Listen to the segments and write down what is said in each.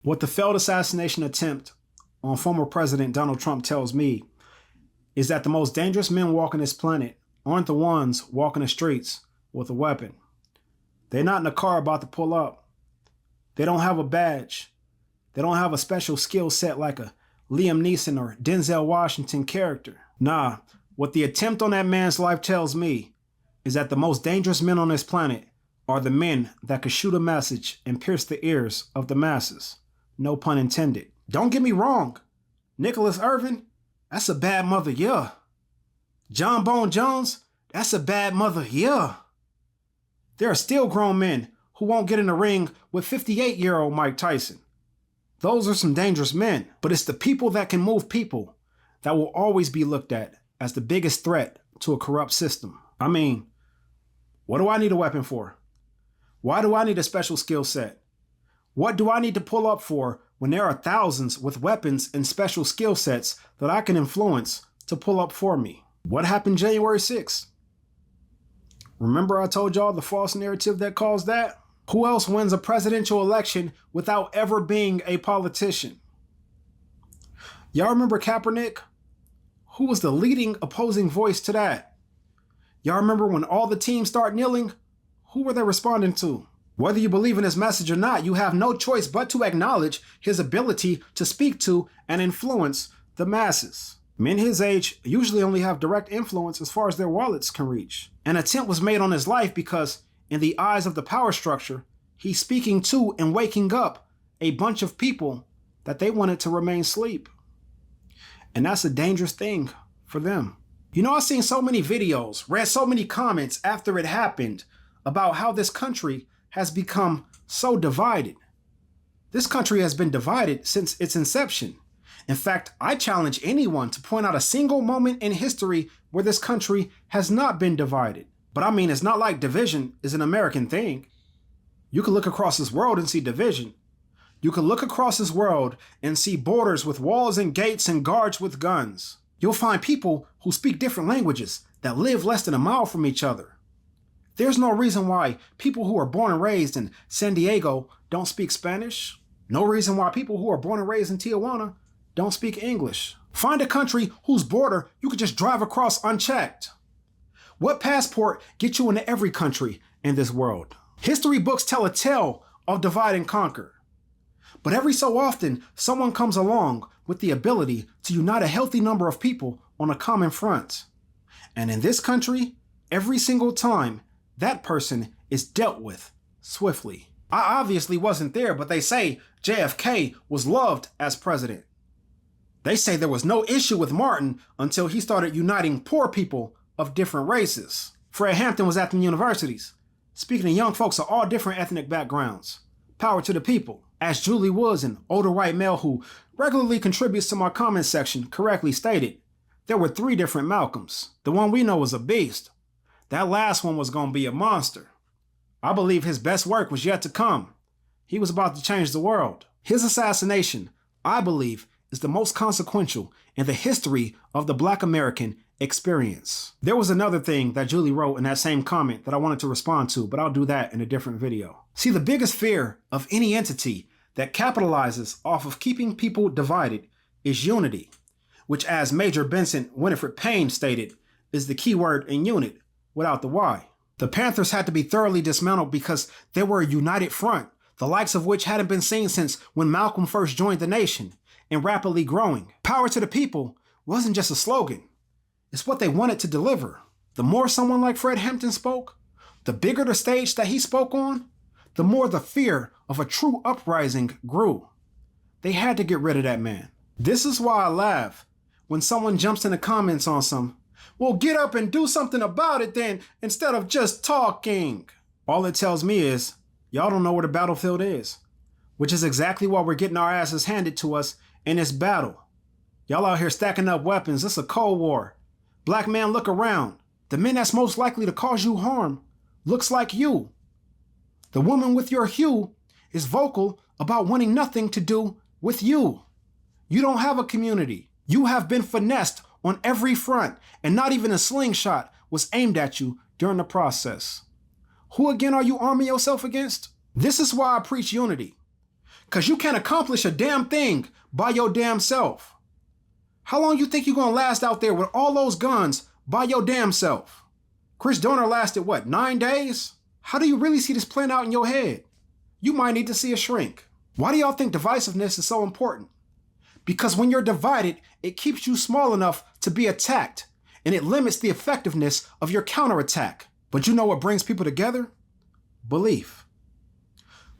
What the failed assassination attempt on former President Donald Trump tells me is that the most dangerous men walking this planet aren't the ones walking the streets with a weapon. They're not in a car about to pull up. They don't have a badge. They don't have a special skill set like a Liam Neeson or Denzel Washington character. Nah, what the attempt on that man's life tells me is that the most dangerous men on this planet are the men that could shoot a message and pierce the ears of the masses. No pun intended. Don't get me wrong. Nicholas Irvin, that's a bad mother, yeah. John Bone Jones, that's a bad mother, yeah. There are still grown men who won't get in the ring with 58-year-old Mike Tyson. Those are some dangerous men, but it's the people that can move people that will always be looked at as the biggest threat to a corrupt system. I mean, what do I need a weapon for? Why do I need a special skill set? What do I need to pull up for when there are thousands with weapons and special skill sets that I can influence to pull up for me? What happened January 6th? Remember I told y'all the false narrative that caused that? Who else wins a presidential election without ever being a politician? Y'all remember Kaepernick? Who was the leading opposing voice to that? Y'all remember when all the teams start kneeling? Who were they responding to? Whether you believe in his message or not, you have no choice but to acknowledge his ability to speak to and influence the masses. Men his age usually only have direct influence as far as their wallets can reach. An attempt was made on his life because, in the eyes of the power structure, he's speaking to and waking up a bunch of people that they wanted to remain asleep. And that's a dangerous thing for them. You know, I've seen so many videos, read so many comments after it happened about how this country has become so divided. This country has been divided since its inception. In fact, I challenge anyone to point out a single moment in history where this country has not been divided. But I mean, it's not like division is an American thing. You can look across this world and see division. You can look across this world and see borders with walls and gates and guards with guns. You'll find people who speak different languages that live less than a mile from each other. There's no reason why people who are born and raised in San Diego don't speak Spanish. No reason why people who are born and raised in Tijuana don't speak English. Find a country whose border you could just drive across unchecked. What passport gets you into every country in this world? History books tell a tale of divide and conquer. But every so often, someone comes along with the ability to unite a healthy number of people on a common front. And in this country, every single time, that person is dealt with swiftly. I obviously wasn't there, but they say JFK was loved as president. They say there was no issue with Martin until he started uniting poor people of different races. Fred Hampton was at the universities, speaking to young folks of all different ethnic backgrounds. Power to the people. As Julie Woods, an older white male who regularly contributes to my comment section, correctly stated, there were 3 different Malcolms. The one we know was a beast. That last one was going to be a monster. I believe his best work was yet to come. He was about to change the world. His assassination, I believe, is the most consequential in the history of the Black American experience. There was another thing that Julie wrote in that same comment that I wanted to respond to, but I'll do that in a different video. See, the biggest fear of any entity that capitalizes off of keeping people divided is unity, which, as Major Benson Winifred Payne stated, is the key word in unit without the Y. The Panthers had to be thoroughly dismantled because they were a united front, the likes of which hadn't been seen since when Malcolm first joined the nation, and rapidly growing. Power to the people wasn't just a slogan. It's what they wanted to deliver. The more someone like Fred Hampton spoke, the bigger the stage that he spoke on, the more the fear of a true uprising grew. They had to get rid of that man. This is why I laugh when someone jumps in the comments on some, well, get up and do something about it then, instead of just talking. All it tells me is, y'all don't know where the battlefield is, which is exactly why we're getting our asses handed to us in this battle. Y'all out here stacking up weapons. It's a Cold War. Black man, look around. The man that's most likely to cause you harm looks like you. The woman with your hue is vocal about wanting nothing to do with you. You don't have a community. You have been finessed on every front, and not even a slingshot was aimed at you during the process. Who again are you arming yourself against? This is why I preach unity. Because you can't accomplish a damn thing by your damn self. How long you think you're going to last out there with all those guns by your damn self? Chris Dorner lasted, what, 9 days? How do you really see this playing out in your head? You might need to see a shrink. Why do y'all think divisiveness is so important? Because when you're divided, it keeps you small enough to be attacked, and it limits the effectiveness of your counterattack. But you know what brings people together? Belief.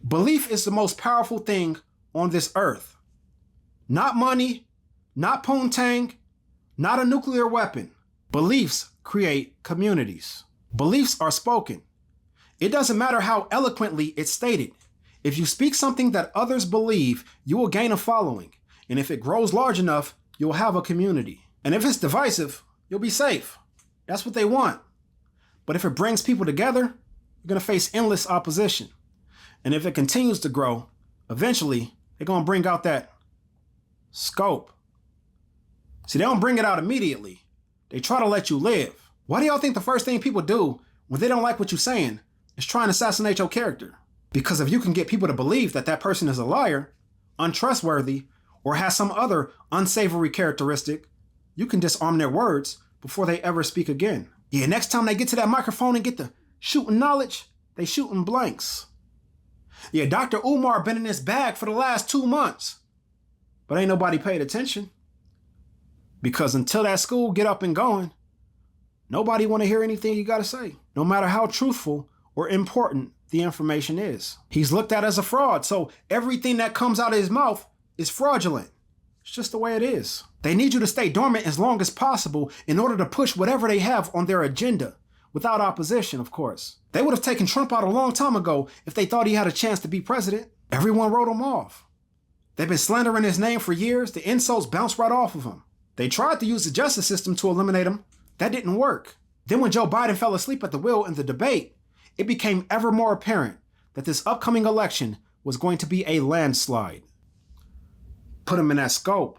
Belief is the most powerful thing on this earth. Not money, not poontang, not a nuclear weapon. Beliefs create communities. Beliefs are spoken. It doesn't matter how eloquently it's stated. If you speak something that others believe, you will gain a following. And if it grows large enough, you'll have a community. And if it's divisive, you'll be safe. That's what they want. But if it brings people together, you're going to face endless opposition. And if it continues to grow, eventually, they're going to bring out that scope. See, they don't bring it out immediately. They try to let you live. Why do y'all think the first thing people do when they don't like what you're saying is try and assassinate your character? Because if you can get people to believe that that person is a liar, untrustworthy, or has some other unsavory characteristic, you can disarm their words before they ever speak again. Yeah, next time they get to that microphone and get to shooting knowledge, they shooting blanks. Yeah, Dr. Umar been in this bag for the last 2 months, but ain't nobody paid attention. Because until that school get up and going, nobody want to hear anything you got to say, no matter how truthful or important the information is. He's looked at as a fraud, so everything that comes out of his mouth is fraudulent. It's just the way it is. They need you to stay dormant as long as possible in order to push whatever they have on their agenda, without opposition, of course. They would have taken Trump out a long time ago if they thought he had a chance to be president. Everyone wrote him off. They've been slandering his name for years. The insults bounced right off of him. They tried to use the justice system to eliminate him. That didn't work. Then when Joe Biden fell asleep at the wheel in the debate, it became ever more apparent that this upcoming election was going to be a landslide. Put him in that scope.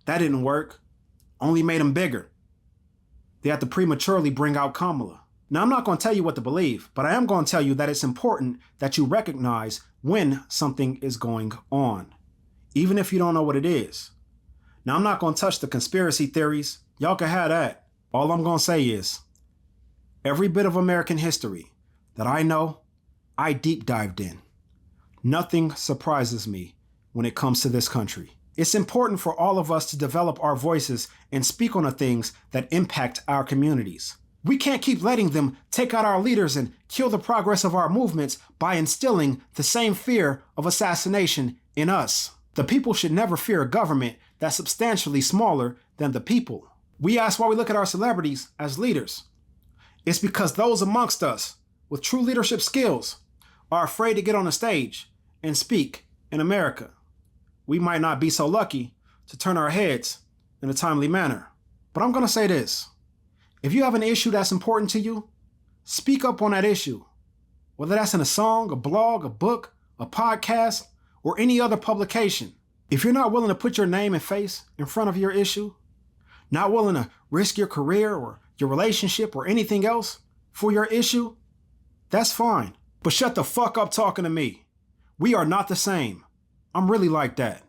That didn't work. Only made him bigger. They had to prematurely bring out Kamala. Now, I'm not going to tell you what to believe, but I am going to tell you that it's important that you recognize when something is going on, even if you don't know what it is. Now, I'm not going to touch the conspiracy theories. Y'all can have that. All I'm going to say is, every bit of American history that I know, I deep dived in. Nothing surprises me when it comes to this country. It's important for all of us to develop our voices and speak on the things that impact our communities. We can't keep letting them take out our leaders and kill the progress of our movements by instilling the same fear of assassination in us. The people should never fear a government that's substantially smaller than the people. We ask why we look at our celebrities as leaders. It's because those amongst us with true leadership skills are afraid to get on the stage and speak in America. We might not be so lucky to turn our heads in a timely manner. But I'm going to say this. If you have an issue that's important to you, speak up on that issue. Whether that's in a song, a blog, a book, a podcast, or any other publication. If you're not willing to put your name and face in front of your issue, not willing to risk your career or your relationship or anything else for your issue, that's fine. But shut the fuck up talking to me. We are not the same. I'm really like that.